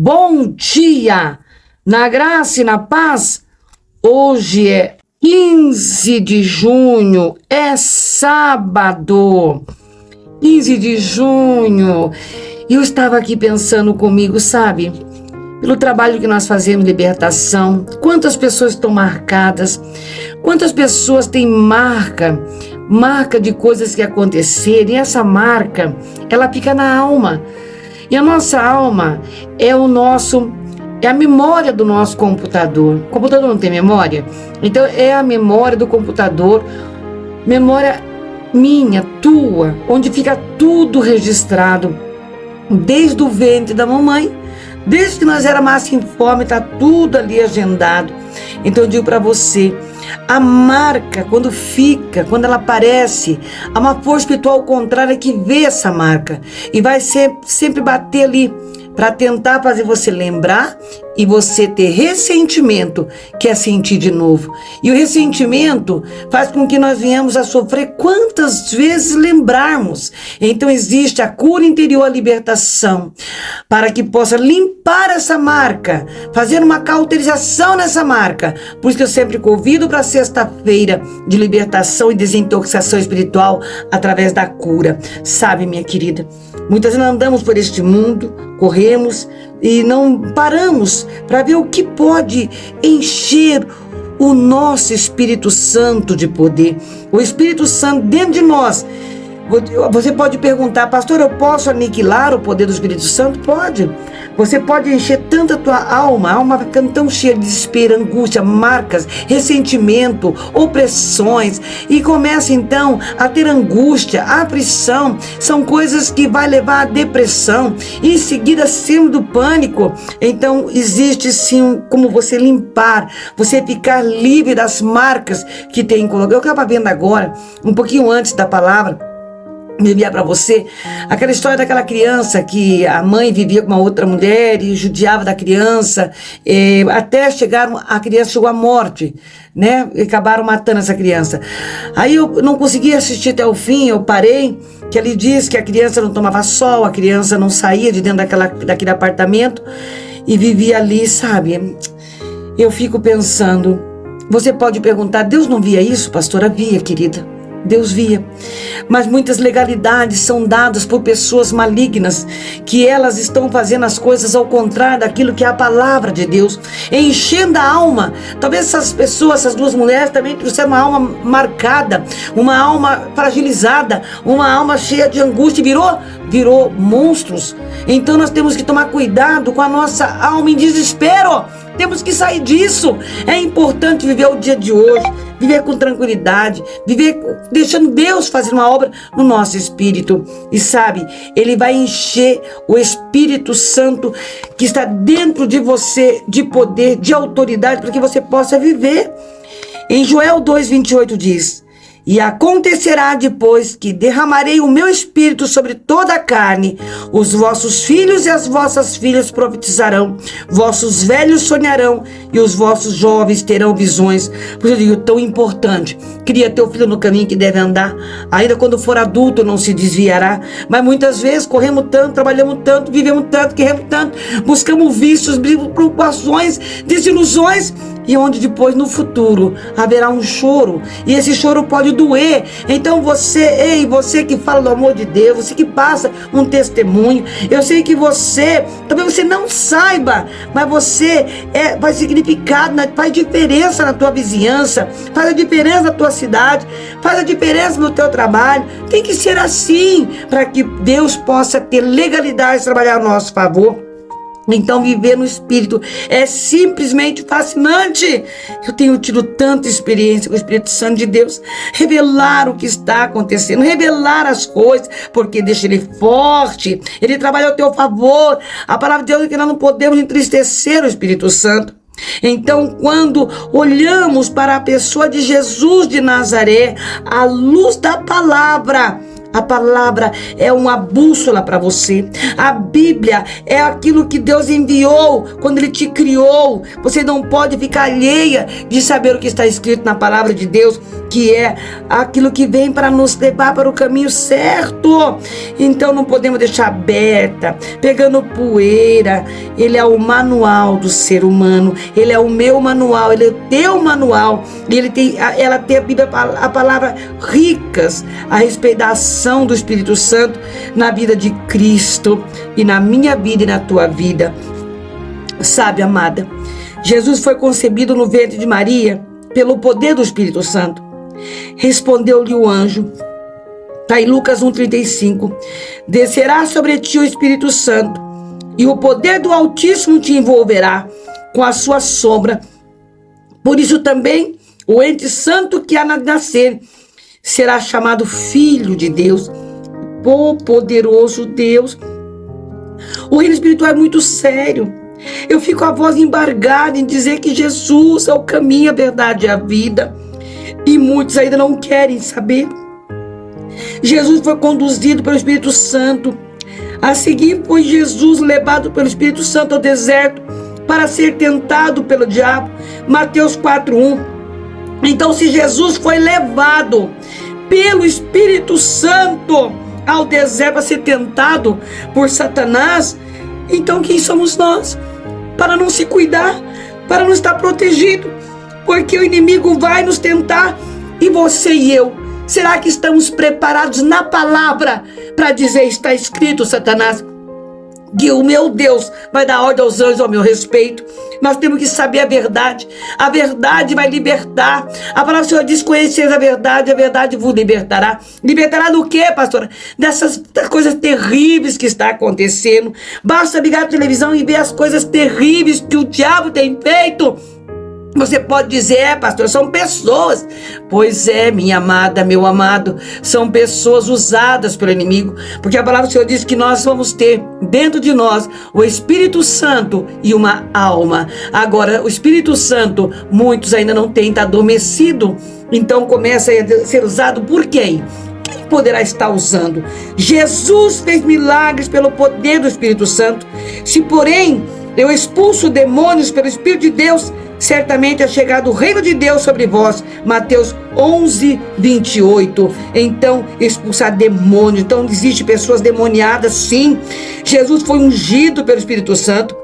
Bom dia, na graça e na paz. Hoje é 15 de junho, é sábado, 15 de junho. E eu estava aqui pensando comigo, sabe, pelo trabalho que nós fazemos, libertação, quantas pessoas estão marcadas, quantas pessoas têm marca de coisas que aconteceram, e essa marca, ela fica na alma. E a nossa alma é a memória do nosso computador. O computador não tem memória? Então é a memória do computador, memória minha, tua, onde fica tudo registrado, desde o ventre da mamãe, desde que nós éramos massa informe, está tudo ali agendado. Então eu digo para você, a marca, quando ela aparece, há uma força espiritual contrária que vê essa marca e vai sempre bater ali para tentar fazer você lembrar e você ter ressentimento, que é sentir de novo. E o ressentimento faz com que nós venhamos a sofrer quantas vezes lembrarmos. Então existe a cura interior, a libertação, para que possa limpar essa marca, fazer uma cauterização nessa marca. Por isso que eu sempre convido para sexta-feira de libertação e desintoxicação espiritual através da cura. Sabe, minha querida, muitas vezes andamos por este mundo, corremos e não paramos para ver o que pode encher o nosso Espírito Santo de poder. O Espírito Santo dentro de nós. Você pode perguntar, pastor, eu posso aniquilar o poder do Espírito Santo? Pode. Você pode encher tanto a tua alma, a alma ficando tão cheia de desespero, angústia, marcas, ressentimento, opressões, e começa então a ter angústia, aflição, são coisas que vai levar à depressão, e em seguida síndrome do pânico. Então existe sim como você limpar, você ficar livre das marcas que tem colocado. Eu estava vendo agora, um pouquinho antes da palavra, me enviar para você, aquela história daquela criança que a mãe vivia com uma outra mulher e judiava da criança, até a criança chegou à morte, né? E acabaram matando essa criança. Aí eu não consegui assistir até o fim, eu parei, que ele diz que a criança não tomava sol, a criança não saía de dentro daquele apartamento e vivia ali, sabe? Eu fico pensando, você pode perguntar, Deus não via isso, pastora? Via, querida. Deus via, mas muitas legalidades são dadas por pessoas malignas, que elas estão fazendo as coisas ao contrário daquilo que é a palavra de Deus, enchendo a alma. Talvez essas pessoas, essas duas mulheres também trouxeram uma alma marcada, uma alma fragilizada, uma alma cheia de angústia, e virou monstros. Então nós temos que tomar cuidado com a nossa alma em desespero. Temos que sair disso. É importante viver o dia de hoje, viver com tranquilidade, viver deixando Deus fazer uma obra no nosso espírito. E sabe, Ele vai encher o Espírito Santo que está dentro de você de poder, de autoridade, para que você possa viver. Em Joel 2:28 diz: e acontecerá depois que derramarei o meu espírito sobre toda a carne, os vossos filhos e as vossas filhas profetizarão, vossos velhos sonharão e os vossos jovens terão visões. Por isso eu digo, tão importante, cria teu filho no caminho que deve andar, ainda quando for adulto não se desviará. Mas muitas vezes corremos tanto, trabalhamos tanto, vivemos tanto, queremos tanto, buscamos vícios, preocupações, desilusões, e onde depois no futuro haverá um choro, e esse choro pode doer. Então você que fala do amor de Deus, você que passa um testemunho, eu sei que você, talvez você não saiba, mas você faz significado, faz diferença na tua vizinhança, faz a diferença na tua cidade, faz a diferença no teu trabalho. Tem que ser assim, para que Deus possa ter legalidade de trabalhar a nosso favor. Então viver no Espírito é simplesmente fascinante. Eu tenho tido tanta experiência com o Espírito Santo de Deus, revelar o que está acontecendo, revelar as coisas, porque deixa Ele forte, Ele trabalha ao teu favor. A palavra de Deus é que nós não podemos entristecer o Espírito Santo. Então, quando olhamos para a pessoa de Jesus de Nazaré, à luz da palavra, A palavra é uma bússola para você. A Bíblia é aquilo que Deus enviou quando Ele te criou. Você não pode ficar alheia de saber o que está escrito na palavra de Deus, que é aquilo que vem para nos levar para o caminho certo. Então não podemos deixar aberta, pegando poeira. Ele é o manual do ser humano. Ele é o meu manual, ele é o teu manual. E ela tem a Bíblia, a palavra ricas a respeito da ação do Espírito Santo na vida de Cristo e na minha vida e na tua vida. Sabe, amada, Jesus foi concebido no ventre de Maria pelo poder do Espírito Santo. Respondeu-lhe o anjo, está em Lucas 1,35, descerá sobre ti o Espírito Santo e o poder do Altíssimo te envolverá com a sua sombra. Por isso também o ente santo que há de nascer será chamado Filho de Deus, o poderoso Deus. O reino espiritual é muito sério. Eu fico com a voz embargada em dizer que Jesus é o caminho, a verdade e a vida. E muitos ainda não querem saber. Jesus foi conduzido pelo Espírito Santo. A seguir foi Jesus levado pelo Espírito Santo ao deserto para ser tentado pelo diabo. Mateus 4:1. Então, se Jesus foi levado pelo Espírito Santo ao deserto para ser tentado por Satanás, então quem somos nós para não se cuidar, para não estar protegido? Porque o inimigo vai nos tentar. E você e eu, será que estamos preparados na palavra para dizer: está escrito, Satanás, que o meu Deus vai dar ordem aos anjos ao meu respeito? Nós temos que saber a verdade vai libertar. A palavra do Senhor diz: conheceis a verdade vos libertará. Libertará do quê, pastora? Dessas coisas terríveis que está acontecendo. Basta ligar a televisão e ver as coisas terríveis que o diabo tem feito. Você pode dizer: pastor, são pessoas. Pois é, minha amada, meu amado, são pessoas usadas pelo inimigo, porque a palavra do Senhor diz que nós vamos ter dentro de nós o Espírito Santo e uma alma. Agora, o Espírito Santo, muitos ainda não têm, está adormecido. Então começa a ser usado por quem? Quem poderá estar usando? Jesus fez milagres pelo poder do Espírito Santo. Se, porém, eu expulso demônios pelo Espírito de Deus, certamente é chegado o reino de Deus sobre vós. Mateus 11:28. Então, expulsar demônios. Então, existe pessoas demoniadas, sim. Jesus foi ungido pelo Espírito Santo.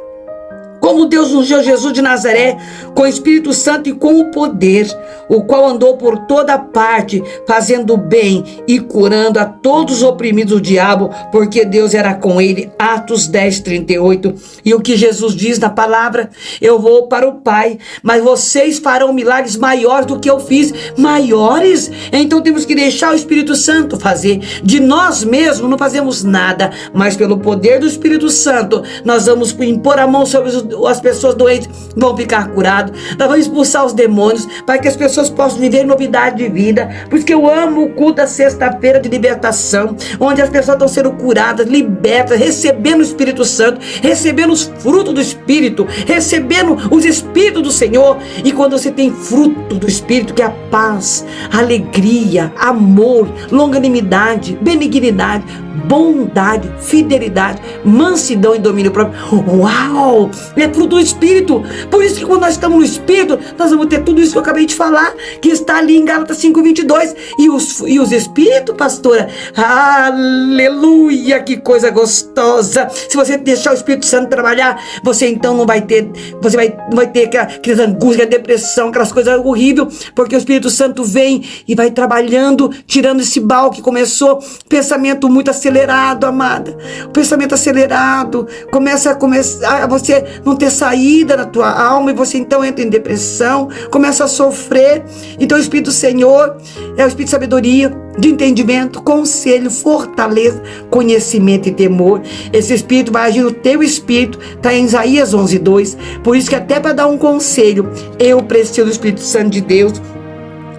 Como Deus ungiu Jesus de Nazaré com o Espírito Santo e com o poder, o qual andou por toda parte, fazendo bem e curando a todos os oprimidos do diabo, porque Deus era com ele. Atos 10:38. E o que Jesus diz na palavra: eu vou para o Pai, mas vocês farão milagres maiores do que eu fiz. Maiores? Então temos que deixar o Espírito Santo fazer. De nós mesmos não fazemos nada, mas pelo poder do Espírito Santo nós vamos impor a mão sobre as pessoas doentes, vão ficar curadas. Nós vamos expulsar os demônios para que as pessoas possam viver novidade de vida. Porque eu amo o culto da sexta-feira de libertação, onde as pessoas estão sendo curadas, libertas, recebendo o Espírito Santo, recebendo os frutos do Espírito, recebendo os Espíritos do Senhor. E quando você tem fruto do Espírito, que é a paz, alegria, amor, longanimidade, benignidade, bondade, fidelidade, mansidão e domínio próprio. Uau! É fruto do Espírito. Por isso que quando nós estamos no Espírito, nós vamos ter tudo isso que eu acabei de falar, que está ali em Gálatas 5:22. E os Espíritos, pastora, aleluia, que coisa gostosa. Se você deixar o Espírito Santo trabalhar, você então não vai ter, não vai ter aquelas angústias, depressão, aquelas coisas horríveis, porque o Espírito Santo vem e vai trabalhando, tirando esse mal que começou, pensamento muito acelerado, amada, o pensamento acelerado, começa a você não ter saída na tua alma, e você então entra em depressão, começa a sofrer. Então o Espírito do Senhor é o Espírito de sabedoria, de entendimento, conselho, fortaleza, conhecimento e temor. Esse Espírito vai agir no teu espírito, está em Isaías 11:2. Por isso que até para dar um conselho, eu preciso do Espírito Santo de Deus.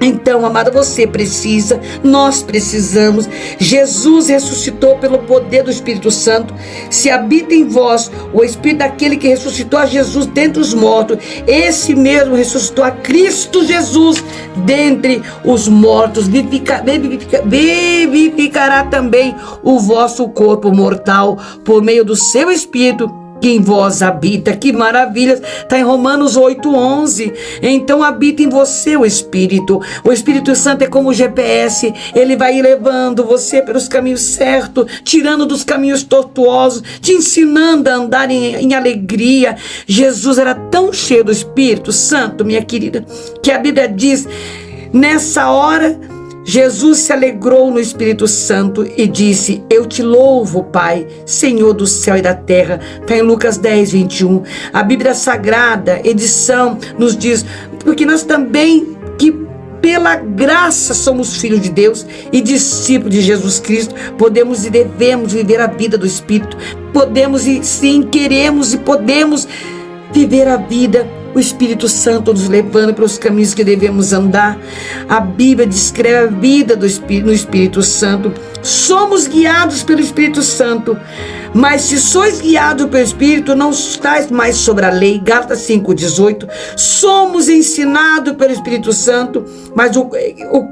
Então, amada, você precisa, nós precisamos. Jesus ressuscitou pelo poder do Espírito Santo. Se habita em vós o Espírito daquele que ressuscitou a Jesus dentre os mortos, esse mesmo ressuscitou a Cristo Jesus dentre os mortos. Vivificará também o vosso corpo mortal por meio do seu Espírito que em vós habita. Que maravilhas, está em Romanos 8:11. Então habita em você o Espírito Santo é como o GPS, ele vai levando você pelos caminhos certos, tirando dos caminhos tortuosos, te ensinando a andar em alegria. Jesus era tão cheio do Espírito Santo, minha querida, que a Bíblia diz, nessa hora Jesus se alegrou no Espírito Santo e disse: eu te louvo, Pai, Senhor do céu e da terra. Está em Lucas 10:21. A Bíblia Sagrada, edição, nos diz, porque nós também, que pela graça somos filhos de Deus e discípulos de Jesus Cristo, podemos e devemos viver a vida do Espírito. Podemos e sim, queremos e podemos viver a vida, o Espírito Santo nos levando pelos caminhos que devemos andar. A Bíblia descreve a vida no Espírito Santo. Somos guiados pelo Espírito Santo, mas se sois guiados pelo Espírito, não estáis mais sobre a lei. Gálatas 5:18. Somos ensinados pelo Espírito Santo, mas o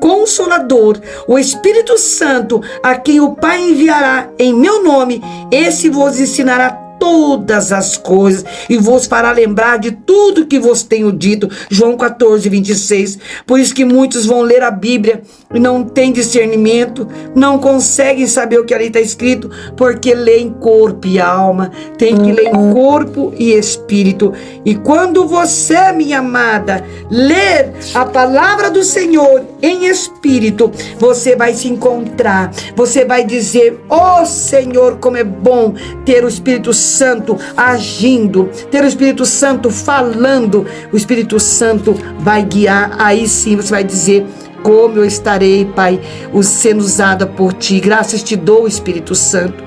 Consolador, o Espírito Santo, a quem o Pai enviará em meu nome, esse vos ensinará todas as coisas e vos fará lembrar de tudo que vos tenho dito. João 14:26. Por isso que muitos vão ler a Bíblia e não têm discernimento, não conseguem saber o que ali está escrito, porque lê em corpo e alma. Tem que ler em corpo e espírito. E quando você, minha amada, ler a palavra do Senhor em espírito, você vai se encontrar, você vai dizer: ó Senhor, como é bom ter o Espírito Santo agindo, ter o Espírito Santo falando. O Espírito Santo vai guiar. Aí sim você vai dizer: como eu estarei, Pai, sendo usada por Ti. Graças te dou, Espírito Santo.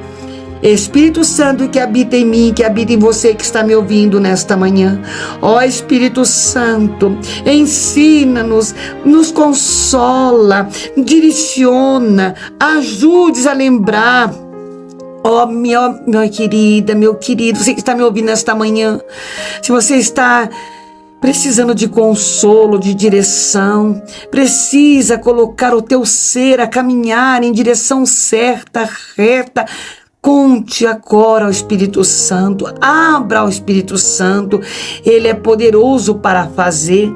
Espírito Santo que habita em mim, que habita em você que está me ouvindo nesta manhã. Ó Espírito Santo, ensina-nos, nos consola, direciona, ajude a lembrar. Ó, minha querida, meu querido, você que está me ouvindo nesta manhã, se você está precisando de consolo, de direção, precisa colocar o teu ser a caminhar em direção certa, reta, conte agora ao Espírito Santo, abra ao Espírito Santo, ele é poderoso para fazer.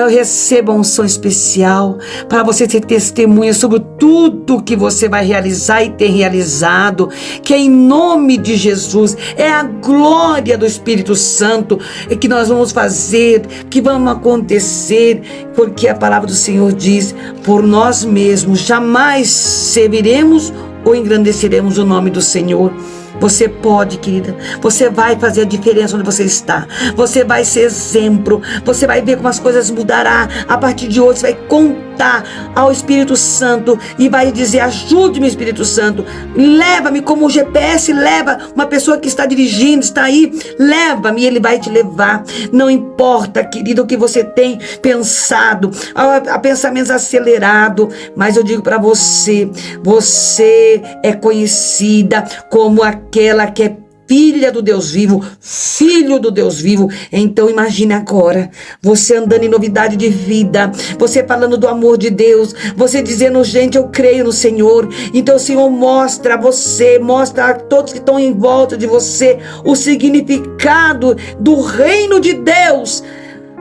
Receba uma unção especial para você ter testemunha sobre tudo que você vai realizar e ter realizado, que é em nome de Jesus, é a glória do Espírito Santo que nós vamos fazer, que vamos acontecer, porque a palavra do Senhor diz: por nós mesmos jamais serviremos ou engrandeceremos o nome do Senhor. Você pode, querida, você vai fazer a diferença onde você está, você vai ser exemplo, você vai ver como as coisas mudarão. A partir de hoje você vai contar ao Espírito Santo e vai dizer: ajude-me, Espírito Santo, leva-me como o GPS leva uma pessoa que está dirigindo, está aí, leva-me, e ele vai te levar. Não importa, querida, o que você tem pensado, a pensamentos acelerados, mas eu digo para você, você é conhecida como aquela que é filha do Deus vivo, filho do Deus vivo. Então imagine agora, você andando em novidade de vida, você falando do amor de Deus, você dizendo: gente, eu creio no Senhor. Então o Senhor mostra a você, mostra a todos que estão em volta de você o significado do reino de Deus.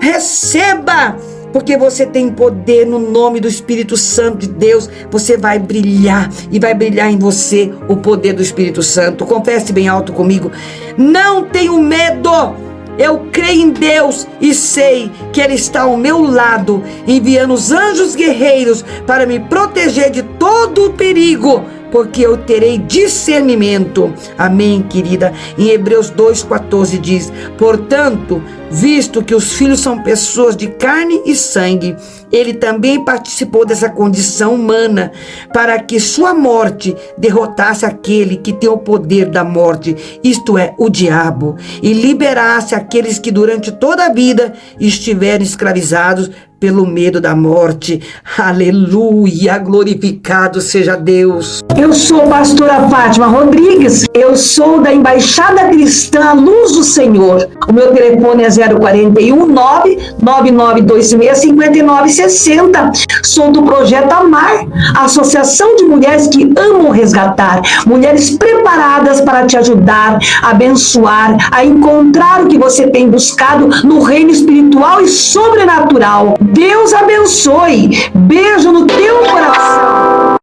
Receba, porque você tem poder no nome do Espírito Santo de Deus. Você vai brilhar e vai brilhar em você o poder do Espírito Santo. Confesse bem alto comigo: não tenho medo, eu creio em Deus e sei que Ele está ao meu lado, enviando os anjos guerreiros para me proteger de todo o perigo, porque eu terei discernimento. Amém, querida? Em Hebreus 2:14 diz: portanto, visto que os filhos são pessoas de carne e sangue, ele também participou dessa condição humana, para que sua morte derrotasse aquele que tem o poder da morte, isto é, o diabo, e liberasse aqueles que durante toda a vida estiveram escravizados pelo medo da morte. Aleluia, glorificado seja Deus. Eu sou pastora Fátima Rodrigues, eu sou da Embaixada Cristã Luz do Senhor. O meu telefone é 041 99926 5960. Sou do Projeto Amar, Associação de Mulheres que Amam Resgatar. Mulheres preparadas para te ajudar, abençoar, a encontrar o que você tem buscado no reino espiritual e sobrenatural. Deus abençoe. Beijo no teu coração.